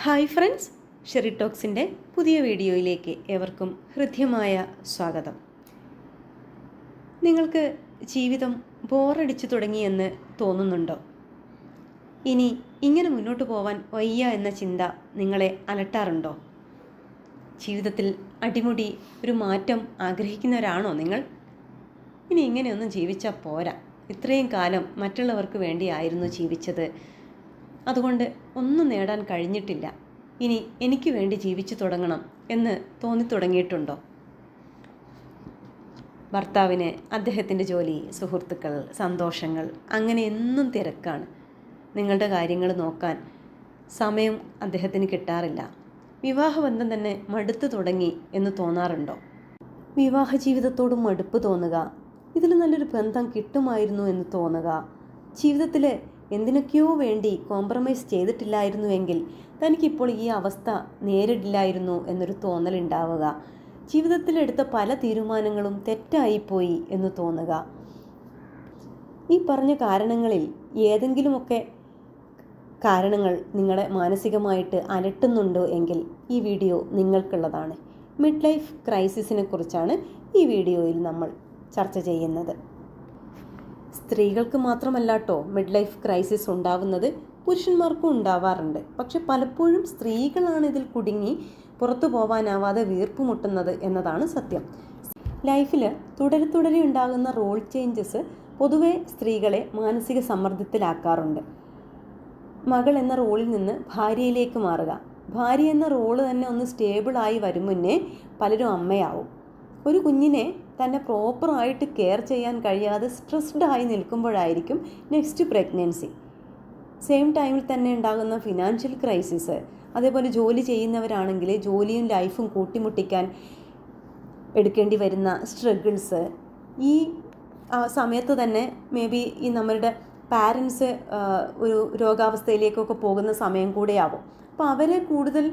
Hi friends, Sherry ടോക്സിൻ്റെ പുതിയ വീഡിയോയിലേക്ക് ഏവർക്കും ഹൃദ്യമായ സ്വാഗതം. നിങ്ങൾക്ക് ജീവിതം ബോറടിച്ചു തുടങ്ങിയെന്ന് തോന്നുന്നുണ്ടോ? ഇനി ഇങ്ങനെ മുന്നോട്ട് പോവാൻ വയ്യ എന്ന ചിന്ത നിങ്ങളെ അലട്ടാറുണ്ടോ? ജീവിതത്തിൽ അടിമുടി ഒരു മാറ്റം ആഗ്രഹിക്കുന്നവരാണോ നിങ്ങൾ? ഇനി ഇങ്ങനെയൊന്നും ജീവിച്ചാൽ പോരാ, ഇത്രയും കാലം മറ്റുള്ളവർക്ക് വേണ്ടിയായിരുന്നു ജീവിച്ചത്, അതുകൊണ്ട് ഒന്നും നേടാൻ കഴിഞ്ഞിട്ടില്ല, ഇനി എനിക്ക് വേണ്ടി ജീവിച്ചു തുടങ്ങണം എന്ന് തോന്നിത്തുടങ്ങിയിട്ടുണ്ടോ? ഭർത്താവിന് അദ്ദേഹത്തിൻ്റെ ജോലി, സുഹൃത്തുക്കൾ, സന്തോഷങ്ങൾ, അങ്ങനെ എന്നും തിരക്കാണ്. നിങ്ങളുടെ കാര്യങ്ങൾ നോക്കാൻ സമയം അദ്ദേഹത്തിന് കിട്ടാറില്ല. വിവാഹബന്ധം തന്നെ മടുത്തു തുടങ്ങി എന്ന് തോന്നാറുണ്ടോ? വിവാഹ ജീവിതത്തോടും മടുപ്പ് തോന്നുക, ഇതിൽ നല്ലൊരു ബന്ധം കിട്ടുമായിരുന്നു എന്ന് തോന്നുക, ജീവിതത്തിൽ എന്തിനൊക്കെയോ വേണ്ടി കോംപ്രമൈസ് ചെയ്തിട്ടില്ലായിരുന്നുവെങ്കിൽ തനിക്കിപ്പോൾ ഈ അവസ്ഥ നേരിടില്ലായിരുന്നു എന്നൊരു തോന്നലുണ്ടാവുക, ജീവിതത്തിലെടുത്ത പല തീരുമാനങ്ങളും തെറ്റായിപ്പോയി എന്ന് തോന്നുക. ഈ പറഞ്ഞ കാരണങ്ങളിൽ ഏതെങ്കിലുമൊക്കെ കാരണങ്ങൾ നിങ്ങളെ മാനസികമായിട്ട് അലട്ടുന്നുണ്ടോ എങ്കിൽ ഈ വീഡിയോ നിങ്ങൾക്കുള്ളതാണ്. മിഡ് ലൈഫ് ക്രൈസിസിനെ കുറിച്ചാണ് ഈ വീഡിയോയിൽ നമ്മൾ ചർച്ച ചെയ്യുന്നത്. സ്ത്രീകൾക്ക് മാത്രമല്ല കേട്ടോ മിഡ് ലൈഫ് ക്രൈസിസ് ഉണ്ടാവുന്നത്, പുരുഷന്മാർക്കും ഉണ്ടാവാറുണ്ട്. പക്ഷെ പലപ്പോഴും സ്ത്രീകളാണ് ഇതിൽ കുടുങ്ങി പുറത്തു പോകാനാവാതെ വീർപ്പുമുട്ടുന്നത് എന്നതാണ് സത്യം. ലൈഫിൽ തുടരെ ഉണ്ടാകുന്ന റോൾ ചേഞ്ചസ് പൊതുവെ സ്ത്രീകളെ മാനസിക സമ്മർദ്ദത്തിലാക്കാറുണ്ട്. മകൾ എന്ന റോളിൽ നിന്ന് ഭാര്യയിലേക്ക് മാറുക, ഭാര്യ എന്ന റോള് തന്നെ ഒന്ന് സ്റ്റേബിളായി വരും മുന്നേ പലരും അമ്മയാവും. ഒരു കുഞ്ഞിനെ തന്നെ പ്രോപ്പറായിട്ട് കെയർ ചെയ്യാൻ കഴിയാതെ സ്ട്രെസ്ഡ് ആയി നിൽക്കുമ്പോഴായിരിക്കും നെക്സ്റ്റ് പ്രഗ്നൻസി. സെയിം ടൈമിൽ തന്നെ ഉണ്ടാകുന്ന ഫിനാൻഷ്യൽ ക്രൈസിസ്, അതേപോലെ ജോലി ചെയ്യുന്നവരാണെങ്കിൽ ജോലിയും ലൈഫും കൂട്ടിമുട്ടിക്കാൻ എടുക്കേണ്ടി വരുന്ന സ്ട്രഗിൾസ്, ഈ സമയത്ത് തന്നെ മേ ബി ഈ നമ്മളുടെ പാരൻസ് ഒരു രോഗാവസ്ഥയിലേക്കൊക്കെ പോകുന്ന സമയം കൂടെയാവും. അപ്പോൾ അവരെ കൂടുതൽ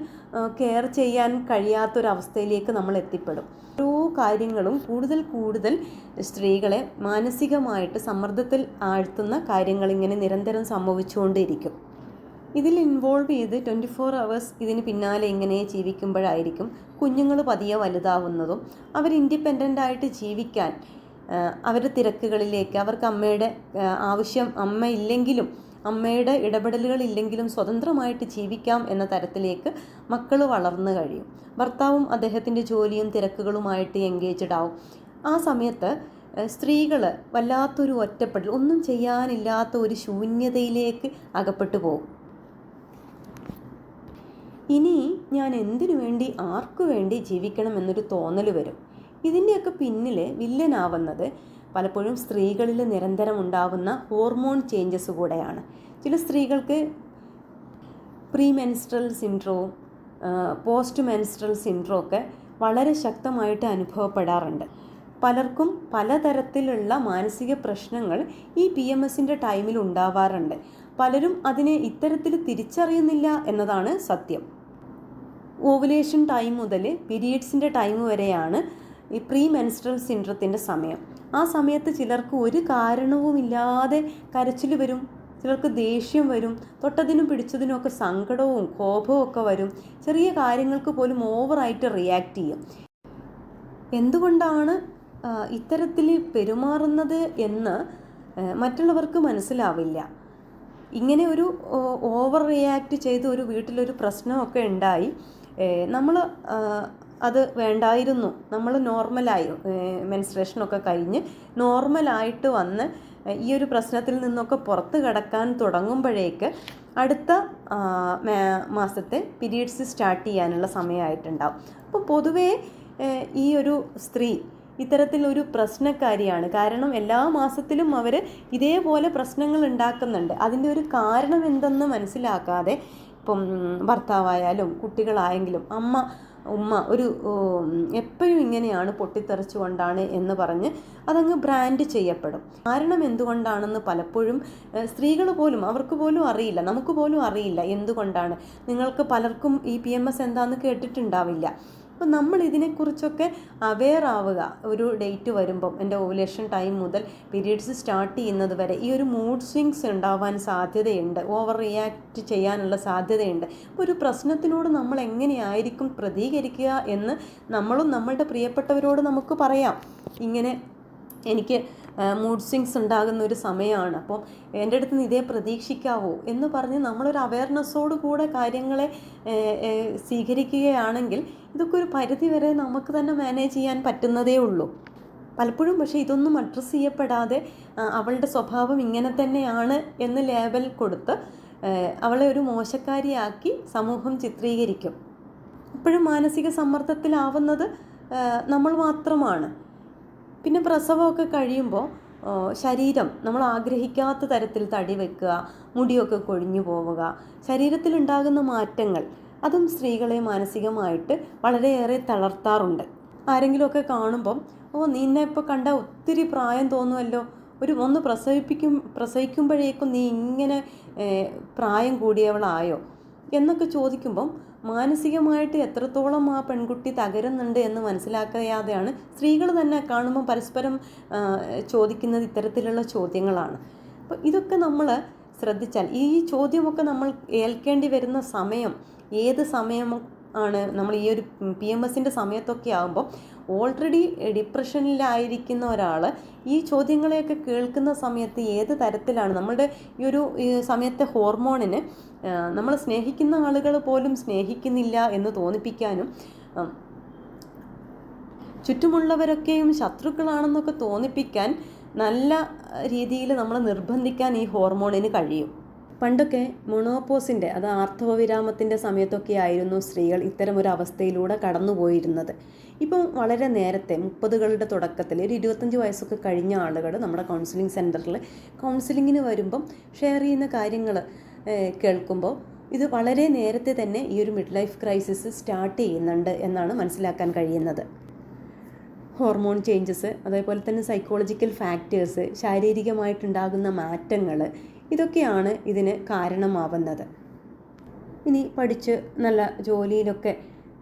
കെയർ ചെയ്യാൻ കഴിയാത്തൊരവസ്ഥയിലേക്ക് നമ്മൾ എത്തിപ്പെടും. ഓരോ കാര്യങ്ങളും കൂടുതൽ സ്ത്രീകളെ മാനസികമായിട്ട് സമ്മർദ്ദത്തിൽ ആഴ്ത്തുന്ന കാര്യങ്ങൾ ഇങ്ങനെ നിരന്തരം സംഭവിച്ചുകൊണ്ടിരിക്കും. ഇതിൽ ഇൻവോൾവ് ചെയ്ത് 24 hours ഇതിന് പിന്നാലെ ഇങ്ങനെ ജീവിക്കുമ്പോഴായിരിക്കും കുഞ്ഞുങ്ങൾ പതിയെ വലുതാവുന്നതും അവർ ഇൻഡിപെൻഡൻ്റായിട്ട് ജീവിക്കാൻ അവരുടെ തിരക്കുകളിലേക്ക്, അവർക്ക് അമ്മയുടെ ആവശ്യം അമ്മ ഇല്ലെങ്കിലും അമ്മയുടെ ഇടപെടലുകളില്ലെങ്കിലും സ്വതന്ത്രമായിട്ട് ജീവിക്കാം എന്ന തരത്തിലേക്ക് മക്കൾ വളർന്നു കഴിയും. ഭർത്താവും അദ്ദേഹത്തിൻ്റെ ജോലിയും തിരക്കുകളുമായിട്ട് എൻഗേജ്ഡ് ആവും. ആ സമയത്ത് സ്ത്രീകൾ വല്ലാത്തൊരു ഒറ്റപ്പെടൽ, ഒന്നും ചെയ്യാനില്ലാത്ത ഒരു ശൂന്യതയിലേക്ക് അകപ്പെട്ടു പോകും. ഇനി ഞാൻ എന്തിനു വേണ്ടി, ആർക്കു വേണ്ടി ജീവിക്കണം എന്നൊരു തോന്നൽ വരും. ഇതിൻ്റെയൊക്കെ പിന്നിൽ വില്ലനാവുന്നത് പലപ്പോഴും സ്ത്രീകളിൽ നിരന്തരം ഉണ്ടാവുന്ന ഹോർമോൺ ചേഞ്ചസ് കൂടെയാണ്. ചില സ്ത്രീകൾക്ക് pre menstrual syndrome, post menstrual syndrome ഒക്കെ വളരെ ശക്തമായിട്ട് അനുഭവപ്പെടാറുണ്ട്. പലർക്കും പലതരത്തിലുള്ള മാനസിക പ്രശ്നങ്ങൾ ഈ PMSൻ്റെ ടൈമിൽ ഉണ്ടാവാറുണ്ട്. പലരും അതിനെ ഇത്തരത്തിൽ തിരിച്ചറിയുന്നില്ല എന്നതാണ് സത്യം. ഓവുലേഷൻ ടൈം മുതൽ പീരിയഡ്സിൻ്റെ ടൈം വരെയാണ് ഈ പ്രീ മെൻസ്ട്രൽ സിൻഡ്രത്തിൻ്റെ സമയം. ആ സമയത്ത് ചിലർക്ക് ഒരു കാരണവുമില്ലാതെ കരച്ചിൽ വരും, ചിലർക്ക് ദേഷ്യം വരും, തൊട്ടതിനും പിടിച്ചതിനും ഒക്കെ സങ്കടവും കോപവും ഒക്കെ വരും. ചെറിയ കാര്യങ്ങൾക്ക് പോലും ഓവറായിട്ട് റിയാക്ട് ചെയ്യും. എന്തുകൊണ്ടാണ് ഇത്തരത്തിൽ പെരുമാറുന്നത് എന്ന് മറ്റുള്ളവർക്ക് മനസ്സിലാവില്ല. ഇങ്ങനെ ഒരു ഓവർ റിയാക്ട് ചെയ്ത് ഒരു വീട്ടിലൊരു പ്രശ്നമൊക്കെ ഉണ്ടായി, നമ്മൾ അത് വേണ്ടായിരുന്നു, നമ്മൾ നോർമലായി മെൻസ്ട്രേഷനൊക്കെ കഴിഞ്ഞ് നോർമലായിട്ട് വന്ന് ഈ ഒരു പ്രശ്നത്തിൽ നിന്നൊക്കെ പുറത്ത് കിടക്കാൻ തുടങ്ങുമ്പോഴേക്ക് അടുത്ത മാസത്തെ പീരിയഡ്സ് സ്റ്റാർട്ട് ചെയ്യാനുള്ള സമയമായിട്ടുണ്ടാവും. അപ്പോൾ പൊതുവേ ഈ ഒരു സ്ത്രീ ഇത്തരത്തിലൊരു പ്രശ്നക്കാരിയാണ്. കാരണം എല്ലാ മാസത്തിലും അവർ ഇതേപോലെ പ്രശ്നങ്ങൾ ഉണ്ടാക്കുന്നുണ്ട്. അതിൻ്റെ ഒരു കാരണം എന്തെന്ന് മനസ്സിലാക്കാതെ, ഇപ്പം ഭർത്താവായാലും കുട്ടികളായെങ്കിലും ഉമ്മ ഒരു എപ്പോഴും ഇങ്ങനെയാണ്, പൊട്ടിത്തെറിച്ചുകൊണ്ടാണ് എന്ന് പറഞ്ഞ് അതങ്ങ് ബ്രാൻഡ് ചെയ്യപ്പെടും. കാരണം എന്തുകൊണ്ടാണെന്ന് പലപ്പോഴും സ്ത്രീകൾ പോലും, അവർക്ക് പോലും അറിയില്ല, നമുക്ക് പോലും അറിയില്ല എന്തുകൊണ്ടാണ്. നിങ്ങൾക്ക് പലർക്കും ഈ PMS എന്താണെന്ന് കേട്ടിട്ടുണ്ടാവില്ല. അപ്പോൾ നമ്മൾ ഇതിനെക്കുറിച്ചൊക്കെ അവെയർ ആവുക. ഒരു ഡേറ്റ് വരുമ്പം എൻ്റെ ഓവുലേഷൻ ടൈം മുതൽ പീരീഡ്സ് സ്റ്റാർട്ട് ചെയ്യുന്നത് വരെ ഈ ഒരു മൂഡ് സ്വിങ്സ് ഉണ്ടാവാൻ സാധ്യതയുണ്ട്, ഓവർ റിയാക്റ്റ് ചെയ്യാനുള്ള സാധ്യതയുണ്ട്. അപ്പോൾ ഒരു പ്രശ്നത്തിനോട് നമ്മൾ എങ്ങനെയായിരിക്കും പ്രതികരിക്കുക എന്ന് നമ്മളും നമ്മളുടെ പ്രിയപ്പെട്ടവരോട് നമുക്ക് പറയാം. ഇങ്ങനെ എനിക്ക് മൂഡ് സ്വിങ്സ് ഉണ്ടാകുന്ന ഒരു സമയമാണ്, അപ്പോൾ എൻ്റെ അടുത്ത് നിന്ന് ഇതേ പ്രതീക്ഷിക്കാവോ എന്ന് പറഞ്ഞ് നമ്മളൊരു അവയർനെസ്സോട് കൂടെ കാര്യങ്ങളെ സ്വീകരിക്കുകയാണെങ്കിൽ ഇതൊക്കെ ഒരു പരിധി വരെ നമുക്ക് തന്നെ മാനേജ് ചെയ്യാൻ പറ്റുന്നതേ ഉള്ളൂ. പലപ്പോഴും പക്ഷേ ഇതൊന്നും അഡ്രസ്സ് ചെയ്യപ്പെടാതെ അവളുടെ സ്വഭാവം ഇങ്ങനെ തന്നെയാണ് എന്ന് ലേബൽ കൊടുത്ത് അവളെ ഒരു മോശക്കാരിയാക്കി സമൂഹം ചിത്രീകരിക്കും. ഇപ്പോഴും മാനസിക സമ്മർദ്ദത്തിലാവുന്നത് നമ്മൾ മാത്രമാണ്. പിന്നെ പ്രസവമൊക്കെ കഴിയുമ്പോൾ ശരീരം നമ്മൾ ആഗ്രഹിക്കാത്ത തരത്തിൽ തടി വെക്കുക, മുടിയൊക്കെ കൊഴിഞ്ഞു പോവുക, ശരീരത്തിലുണ്ടാകുന്ന മാറ്റങ്ങൾ അതും സ്ത്രീകളെ മാനസികമായിട്ട് വളരെയേറെ തളർത്താറുണ്ട്. ആരെങ്കിലുമൊക്കെ കാണുമ്പം നിന്നെ ഇപ്പോൾ കണ്ടാൽ ഒത്തിരി പ്രായം തോന്നുമല്ലോ, ഒന്ന് പ്രസവിക്കുമ്പോഴേക്കും നീ ഇങ്ങനെ പ്രായം കൂടിയവളായോ എന്നൊക്കെ ചോദിക്കുമ്പം മാനസികമായിട്ട് എത്രത്തോളം ആ പെൺകുട്ടി തകരുന്നുണ്ട് എന്ന് മനസ്സിലാക്കാതെയാണ് സ്ത്രീകൾ തന്നെ കാണുമ്പോൾ പരസ്പരം ചോദിക്കുന്നത് ഇത്തരത്തിലുള്ള ചോദ്യങ്ങളാണ്. അപ്പോൾ ഇതൊക്കെ നമ്മൾ ശ്രദ്ധിച്ചാൽ ഈ ചോദ്യമൊക്കെ നമ്മൾ ഏൽക്കേണ്ടി വരുന്ന സമയം ഏത് സമയം ആണ്, നമ്മൾ ഈ ഒരു PMSൻ്റെ സമയത്തൊക്കെ ആകുമ്പോൾ ഓൾറെഡി ഡിപ്രഷനിലായിരിക്കുന്ന ഒരാൾ ഈ ചോദ്യങ്ങളെയൊക്കെ കേൾക്കുന്ന സമയത്ത് ഏത് തരത്തിലാണ് നമ്മളുടെ ഈ സമയത്തെ ഹോർമോണിന് നമ്മൾ സ്നേഹിക്കുന്ന ആളുകൾ പോലും സ്നേഹിക്കുന്നില്ല എന്ന് തോന്നിപ്പിക്കാനും ചുറ്റുമുള്ളവരൊക്കെയും ശത്രുക്കളാണെന്നൊക്കെ തോന്നിപ്പിക്കാൻ നല്ല രീതിയിൽ നമ്മൾ നിർബന്ധിക്കാൻ ഈ ഹോർമോണിന് കഴിയും. പണ്ടൊക്കെ മൊണോപോസിൻ്റെ അത് ആർത്തവവിരാമത്തിൻ്റെ സമയത്തൊക്കെ ആയിരുന്നു സ്ത്രീകൾ ഇത്തരം ഒരു അവസ്ഥയിലൂടെ കടന്നുപോയിരുന്നത്. ഇപ്പം വളരെ നേരത്തെ 30കളുടെ തുടക്കത്തിൽ ഒരു 25 വയസ്സൊക്കെ കഴിഞ്ഞ ആളുകൾ നമ്മുടെ കൗൺസിലിംഗ് സെൻറ്ററിൽ കൗൺസിലിങ്ങിന് വരുമ്പം ഷെയർ ചെയ്യുന്ന കാര്യങ്ങൾ കേൾക്കുമ്പോൾ ഇത് വളരെ നേരത്തെ തന്നെ ഈ ഒരു മിഡ് ലൈഫ് ക്രൈസിസ് സ്റ്റാർട്ട് ചെയ്യുന്നുണ്ട് എന്നാണ് മനസ്സിലാക്കാൻ കഴിയുന്നത്. ഹോർമോൺ ചേഞ്ചസ്, അതേപോലെ തന്നെ സൈക്കോളജിക്കൽ ഫാക്ടേഴ്സ്, ശാരീരികമായിട്ടുണ്ടാകുന്ന മാറ്റങ്ങൾ, ഇതൊക്കെയാണ് ഇതിന് കാരണമാവുന്നത്. ഇനി പഠിച്ച് നല്ല ജോലിയിലൊക്കെ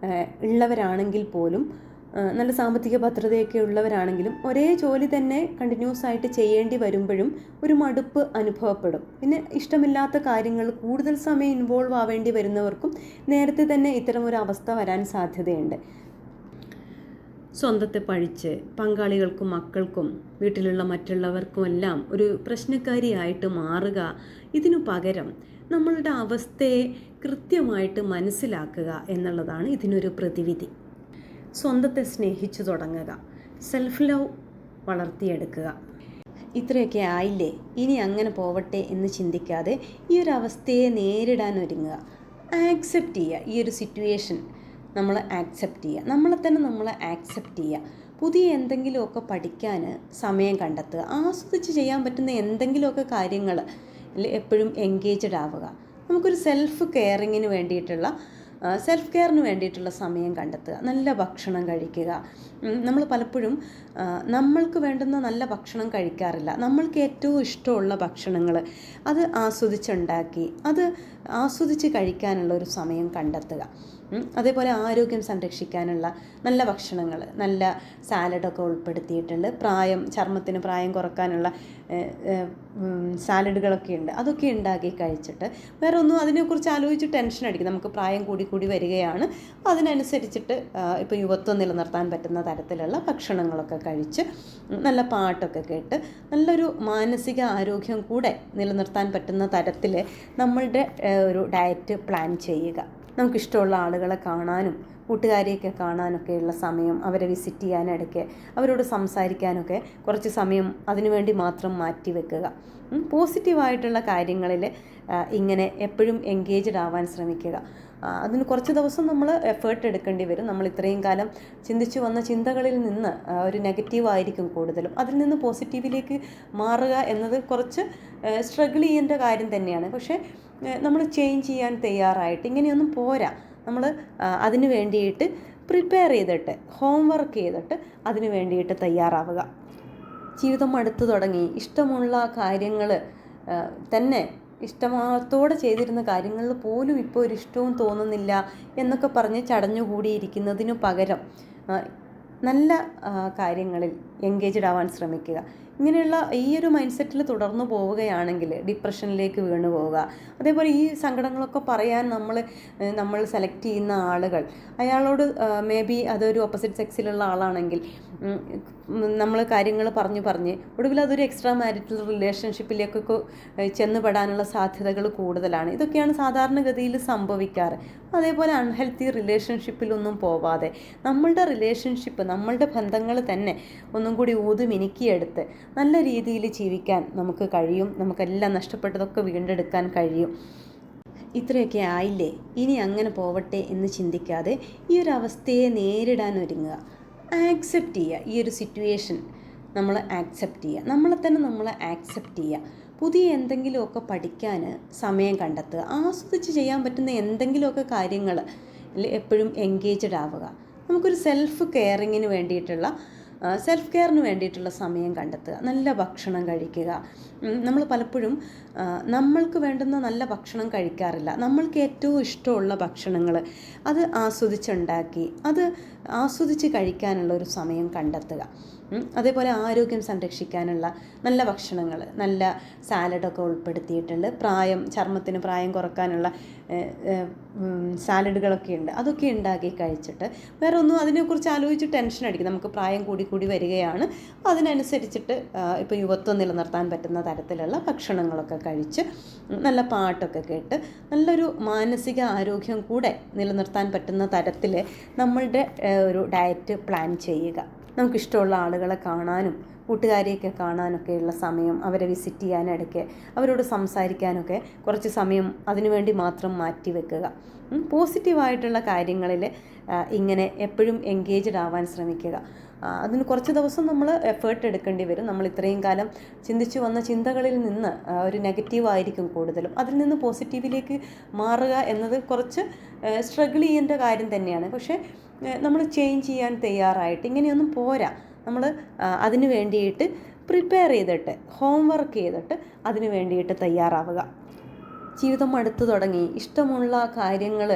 ഉള്ളവരാണെങ്കിൽ പോലും, നല്ല സാമ്പത്തിക ഭദ്രതയൊക്കെ ഉള്ളവരാണെങ്കിലും ഒരേ ജോലി തന്നെ കണ്ടിന്യൂസ് ആയിട്ട് ചെയ്യേണ്ടി വരുമ്പോഴും ഒരു മടുപ്പ് അനുഭവപ്പെടും. പിന്നെ ഇഷ്ടമില്ലാത്ത കാര്യങ്ങൾ കൂടുതൽ സമയം ഇൻവോൾവ് ആവേണ്ടി വരുന്നവർക്കും നേരത്തെ തന്നെ ഇത്തരം ഒരു അവസ്ഥ വരാൻ സാധ്യതയുണ്ട്. സ്വന്തത്തെ പഴിച്ച് പങ്കാളികൾക്കും മക്കൾക്കും വീട്ടിലുള്ള മറ്റുള്ളവർക്കുമെല്ലാം ഒരു പ്രശ്നക്കാരിയായിട്ട് മാറുക, ഇതിനു പകരം നമ്മളുടെ അവസ്ഥയെ കൃത്യമായിട്ട് മനസ്സിലാക്കുക എന്നുള്ളതാണ് ഇതിനൊരു പ്രതിവിധി. സ്വന്തത്തെ സ്നേഹിച്ചു തുടങ്ങുക, സെൽഫ് ലവ് വളർത്തിയെടുക്കുക. ഇത്രയൊക്കെ ആയില്ലേ, ഇനി അങ്ങനെ പോവട്ടെ എന്ന് ചിന്തിക്കാതെ ഈ ഒരു അവസ്ഥയെ നേരിടാൻ ഒരുങ്ങുക. ആക്സെപ്റ്റ് ചെയ്യുക, ഈ ഒരു സിറ്റുവേഷൻ നമ്മൾ ആക്സെപ്റ്റ് ചെയ്യുക, നമ്മളെ തന്നെ നമ്മൾ ആക്സെപ്റ്റ് ചെയ്യുക. പുതിയ എന്തെങ്കിലുമൊക്കെ പഠിക്കാൻ സമയം കണ്ടെത്തുക, ആസ്വദിച്ച് ചെയ്യാൻ പറ്റുന്ന എന്തെങ്കിലുമൊക്കെ കാര്യങ്ങൾ എപ്പോഴും എൻഗേജ്ഡ് ആവുക. നമുക്കൊരു സെൽഫ് കെയറിങ്ങിന് വേണ്ടിയിട്ടുള്ള സമയം കണ്ടെത്തുക, നല്ല ഭക്ഷണം കഴിക്കുക. നമ്മൾ പലപ്പോഴും നമ്മൾക്ക് വേണ്ടുന്ന നല്ല ഭക്ഷണം കഴിക്കാറില്ല. നമ്മൾക്ക് ഏറ്റവും ഇഷ്ടമുള്ള ഭക്ഷണങ്ങൾ അത് ആസ്വദിച്ചുണ്ടാക്കി അത് ആസ്വദിച്ച് കഴിക്കാനുള്ള ഒരു സമയം കണ്ടെത്തുക. അതേപോലെ ആരോഗ്യം സംരക്ഷിക്കാനുള്ള നല്ല ഭക്ഷണങ്ങൾ, നല്ല സാലഡൊക്കെ ഉൾപ്പെടുത്തിയിട്ടുണ്ട്. ചർമ്മത്തിന് പ്രായം കുറക്കാനുള്ള സാലഡുകളൊക്കെ ഉണ്ട്, അതൊക്കെ ഉണ്ടാക്കി കഴിച്ചിട്ട് വേറെ ഒന്നും അതിനെക്കുറിച്ച് ആലോചിച്ച് ടെൻഷൻ അടിക്കും. നമുക്ക് പ്രായം കൂടി വരികയാണ്, അപ്പോൾ അതിനനുസരിച്ചിട്ട് ഇപ്പോൾ യുവത്വം നിലനിർത്താൻ പറ്റുന്ന തരത്തിലുള്ള ഭക്ഷണങ്ങളൊക്കെ കഴിച്ച് നല്ല പാട്ടൊക്കെ കേട്ട് നല്ലൊരു മാനസിക ആരോഗ്യം കൂടെ നിലനിർത്താൻ പറ്റുന്ന തരത്തിൽ നമ്മളുടെ ഒരു ഡയറ്റ് പ്ലാൻ ചെയ്യുക. നമുക്കിഷ്ടമുള്ള ആളുകളെ കാണാനും കൂട്ടുകാരെയൊക്കെ കാണാനൊക്കെയുള്ള സമയം, അവരെ വിസിറ്റ് ചെയ്യാനിടയ്ക്ക് അവരോട് സംസാരിക്കാനൊക്കെ കുറച്ച് സമയം അതിനുവേണ്ടി മാത്രം മാറ്റി വെക്കുക. പോസിറ്റീവായിട്ടുള്ള കാര്യങ്ങളിൽ ഇങ്ങനെ എപ്പോഴും എൻഗേജ്ഡ് ആവാൻ ശ്രമിക്കുക. അതിന് കുറച്ച് ദിവസം നമ്മൾ എഫേർട്ട് എടുക്കേണ്ടി വരും. നമ്മൾ ഇത്രയും കാലം ചിന്തിച്ചു വന്ന ചിന്തകളിൽ നിന്ന് ഒരു നെഗറ്റീവായിരിക്കും കൂടുതലും. അതിൽ നിന്ന് പോസിറ്റീവിലേക്ക് മാറുക എന്നത് കുറച്ച് സ്ട്രഗിൾ ചെയ്യേണ്ട കാര്യം തന്നെയാണ്. പക്ഷേ നമ്മൾ ചേഞ്ച് ചെയ്യാൻ തയ്യാറായിട്ട് ഇങ്ങനെയൊന്നും പോരാ. നമ്മൾ അതിന് വേണ്ടിയിട്ട് പ്രിപ്പയർ ചെയ്തിട്ട് ഹോംവർക്ക് ചെയ്തിട്ട് അതിന് വേണ്ടിയിട്ട് തയ്യാറാവുക. ജീവിതം അടുത്തു തുടങ്ങി ഇഷ്ടമുള്ള കാര്യങ്ങൾ തന്നെ ഇഷ്ടത്തോടെ ചെയ്തിരുന്ന കാര്യങ്ങളിൽ പോലും ഇപ്പോൾ ഒരു ഇഷ്ടവും തോന്നുന്നില്ല എന്നൊക്കെ പറഞ്ഞ് ചടഞ്ഞുകൂടിയിരിക്കുന്നതിനു പകരം നല്ല കാര്യങ്ങളിൽ എൻഗേജ്ഡ് ആവാൻ ശ്രമിക്കുക. ഇങ്ങനെയുള്ള ഈ ഒരു മൈൻഡ് സെറ്റിൽ തുടർന്നു പോവുകയാണെങ്കിൽ ഡിപ്രഷനിലേക്ക് വീണു പോവുക. അതേപോലെ ഈ സങ്കടങ്ങളൊക്കെ പറയാൻ നമ്മൾ സെലക്ട് ചെയ്യുന്ന ആളുകൾ, അയാളോട് മേ ബി അതൊരു ഓപ്പോസിറ്റ് സെക്സിലുള്ള ആളാണെങ്കിൽ നമ്മൾ കാര്യങ്ങൾ പറഞ്ഞ് ഒടുവിൽ അതൊരു എക്സ്ട്രാ മാരിറ്റൽ റിലേഷൻഷിപ്പിലേക്കൊക്കെ ചെന്നുപെടാനുള്ള സാധ്യതകൾ കൂടുതലാണ്. ഇതൊക്കെയാണ് സാധാരണഗതിയിൽ സംഭവിക്കാറ്. അതേപോലെ അൺഹെൽത്തി റിലേഷൻഷിപ്പിലൊന്നും പോവാതെ നമ്മളുടെ റിലേഷൻഷിപ്പ്, നമ്മളുടെ ബന്ധങ്ങൾ തന്നെ ഒന്നും കൂടി ഊതുമിനുക്കിയെടുത്ത് നല്ല രീതിയിൽ ജീവിക്കാൻ നമുക്ക് കഴിയും. നമുക്കെല്ലാം നഷ്ടപ്പെട്ടതൊക്കെ വീണ്ടെടുക്കാൻ കഴിയും. ഇത്രയൊക്കെ ആയില്ലേ, ഇനി അങ്ങനെ പോവട്ടെ എന്ന് ചിന്തിക്കാതെ ഈ ഒരു അവസ്ഥയെ നേരിടാൻ ഒരുങ്ങുക. ആക്സെപ്റ്റ് ചെയ്യുക. ഈ ഒരു സിറ്റുവേഷൻ നമ്മൾ ആക്സെപ്റ്റ് ചെയ്യുക. നമ്മളെ തന്നെ നമ്മൾ ആക്സെപ്റ്റ് ചെയ്യുക. പുതിയ എന്തെങ്കിലുമൊക്കെ പഠിക്കാൻ സമയം കണ്ടെത്തുക. ആസ്വദിച്ച് ചെയ്യാൻ പറ്റുന്ന എന്തെങ്കിലുമൊക്കെ കാര്യങ്ങൾ എപ്പോഴും എൻഗേജ്ഡ് ആവുക. നമുക്കൊരു സെൽഫ് കെയറിങ്ങിന് വേണ്ടിയിട്ടുള്ള സമയം കണ്ടെത്തുക. നല്ല ഭക്ഷണം കഴിക്കുക. നമ്മൾ പലപ്പോഴും നമ്മൾക്ക് വേണ്ടുന്ന നല്ല ഭക്ഷണം കഴിക്കാറില്ല. നമ്മൾക്ക് ഏറ്റവും ഇഷ്ടമുള്ള ഭക്ഷണങ്ങൾ അത് ആസ്വദിച്ചുണ്ടാക്കി അത് ആസ്വദിച്ച് കഴിക്കാനുള്ള ഒരു സമയം കണ്ടെത്തുക. അതേപോലെ ആരോഗ്യം സംരക്ഷിക്കാനുള്ള നല്ല ഭക്ഷണങ്ങൾ, നല്ല സാലഡൊക്കെ ഉൾപ്പെടുത്തിയിട്ടുണ്ട്. ചർമ്മത്തിന് പ്രായം കുറക്കാനുള്ള സാലഡുകളൊക്കെ ഉണ്ട്. അതൊക്കെ ഉണ്ടാക്കി കഴിച്ചിട്ട് വേറെ ഒന്നും അതിനെക്കുറിച്ച് ആലോചിച്ച് ടെൻഷൻ അടിക്കും. നമുക്ക് പ്രായം കൂടി വരികയാണ്. അതിനനുസരിച്ചിട്ട് ഇപ്പോൾ യുവത്വം നിലനിർത്താൻ പറ്റുന്ന തരത്തിലുള്ള ഭക്ഷണങ്ങളൊക്കെ കഴിച്ച് നല്ല പാട്ടൊക്കെ കേട്ട് നല്ലൊരു മാനസിക ആരോഗ്യം കൂടെ നിലനിർത്താൻ പറ്റുന്ന തരത്തിൽ നമ്മളുടെ ഒരു ഡയറ്റ് പ്ലാൻ ചെയ്യുക. നമുക്കിഷ്ടമുള്ള ആളുകളെ കാണാനും കൂട്ടുകാരെയൊക്കെ കാണാനൊക്കെയുള്ള സമയം, അവരെ വിസിറ്റ് ചെയ്യാനിടയ്ക്ക് അവരോട് സംസാരിക്കാനൊക്കെ കുറച്ച് സമയം അതിനുവേണ്ടി മാത്രം മാറ്റി വെക്കുക. പോസിറ്റീവായിട്ടുള്ള കാര്യങ്ങളിൽ ഇങ്ങനെ എപ്പോഴും എൻഗേജ്ഡ് ആവാൻ ശ്രമിക്കുക. അതിന് കുറച്ച് ദിവസം നമ്മൾ എഫേർട്ട് എടുക്കേണ്ടി വരും. നമ്മൾ ഇത്രയും കാലം ചിന്തിച്ചു വന്ന ചിന്തകളിൽ നിന്ന് ഒരു നെഗറ്റീവായിരിക്കും കൂടുതലും. അതിൽ നിന്ന് പോസിറ്റീവിലേക്ക് മാറുക എന്നത് കുറച്ച് സ്ട്രഗിൾ ചെയ്യേണ്ട കാര്യം തന്നെയാണ്. പക്ഷേ നമ്മൾ ചേഞ്ച് ചെയ്യാൻ തയ്യാറായിട്ട് ഇങ്ങനെയൊന്നും പോരാ. നമ്മൾ അതിന് വേണ്ടിയിട്ട് പ്രിപ്പയർ ചെയ്തിട്ട്, ഹോംവർക്ക് ചെയ്തിട്ട് അതിന് വേണ്ടിയിട്ട് തയ്യാറാവുക. ജീവിതം അടുത്തു തുടങ്ങി, ഇഷ്ടമുള്ള കാര്യങ്ങൾ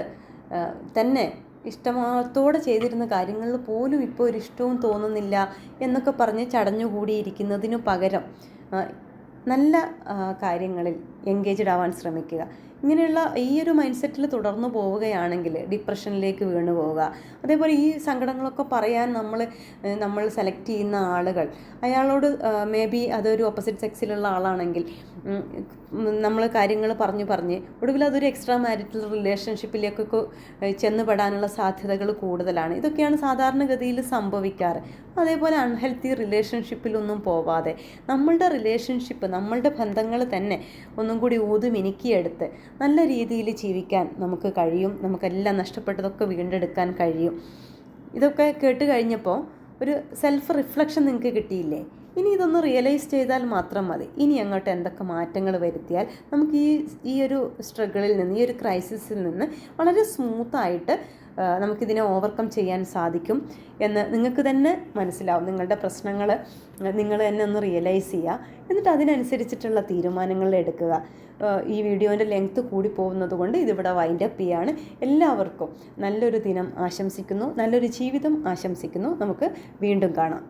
തന്നെ ഇഷ്ടത്തോടെ ചെയ്തിരുന്ന കാര്യങ്ങളിൽ പോലും ഇപ്പോൾ ഒരു ഇഷ്ടവും തോന്നുന്നില്ല എന്നൊക്കെ പറഞ്ഞ് ചടഞ്ഞുകൂടിയിരിക്കുന്നതിനു പകരം നല്ല കാര്യങ്ങളിൽ എൻഗേജ്ഡ് ആവാൻ ശ്രമിക്കുക. ഇങ്ങനെയുള്ള ഈ ഒരു മൈൻഡ് സെറ്റിൽ തുടർന്നു പോവുകയാണെങ്കിൽ ഡിപ്രഷനിലേക്ക് വീണു പോവുക. അതേപോലെ ഈ സങ്കടങ്ങളൊക്കെ പറയാൻ നമ്മൾ സെലക്ട് ചെയ്യുന്ന ആളുകൾ, അയാളോട് മേ ബി അതൊരു ഓപ്പോസിറ്റ് സെക്സിലുള്ള ആളാണെങ്കിൽ നമ്മൾ കാര്യങ്ങൾ പറഞ്ഞ് ഒടുവിൽ അതൊരു എക്സ്ട്രാ മാരിറ്റൽ റിലേഷൻഷിപ്പിലേക്കൊക്കെ ചെന്നുപെടാനുള്ള സാധ്യതകൾ കൂടുതലാണ്. ഇതൊക്കെയാണ് സാധാരണഗതിയിൽ സംഭവിക്കാറ്. അതേപോലെ അൺഹെൽത്തി റിലേഷൻഷിപ്പിലൊന്നും പോവാതെ നമ്മളുടെ റിലേഷൻഷിപ്പ്, നമ്മളുടെ ബന്ധങ്ങൾ തന്നെ ഒന്നും കൂടി ഊതുമിനുക്കിയെടുത്ത് നല്ല രീതിയിൽ ജീവിക്കാൻ നമുക്ക് കഴിയും. നമുക്കെല്ലാം നഷ്ടപ്പെട്ടതൊക്കെ വീണ്ടെടുക്കാൻ കഴിയും. ഇതൊക്കെ കേട്ട് കഴിഞ്ഞപ്പോൾ ഒരു സെൽഫ് റിഫ്ലക്ഷൻ നിങ്ങൾക്ക് കിട്ടിയില്ലേ? ഇനി ഇതൊന്ന് റിയലൈസ് ചെയ്താൽ മാത്രം മതി. ഇനി അങ്ങോട്ട് എന്തൊക്കെ മാറ്റങ്ങൾ വരുത്തിയാൽ നമുക്ക് ഈ ഒരു സ്ട്രഗിളിൽ നിന്ന്, ഈ ഒരു ക്രൈസിസിൽ നിന്ന് വളരെ സ്മൂത്തായിട്ട് നമുക്കിതിനെ ഓവർകം ചെയ്യാൻ സാധിക്കും എന്ന് നിങ്ങൾക്ക് തന്നെ മനസ്സിലാവും. നിങ്ങളുടെ പ്രശ്നങ്ങൾ നിങ്ങൾ തന്നെ ഒന്ന് റിയലൈസ് ചെയ്യുക. എന്നിട്ട് അതിനനുസരിച്ചിട്ടുള്ള തീരുമാനങ്ങൾ എടുക്കുക. ഈ വീഡിയോൻ്റെ ലെങ്ത്ത് കൂടി പോകുന്നത് കൊണ്ട് ഇതിവിടെ വൈൻഡപ്പ് ചെയ്യാണ്. എല്ലാവർക്കും നല്ലൊരു ദിനം ആശംസിക്കുന്നു, നല്ലൊരു ജീവിതം ആശംസിക്കുന്നു. നമുക്ക് വീണ്ടും കാണാം.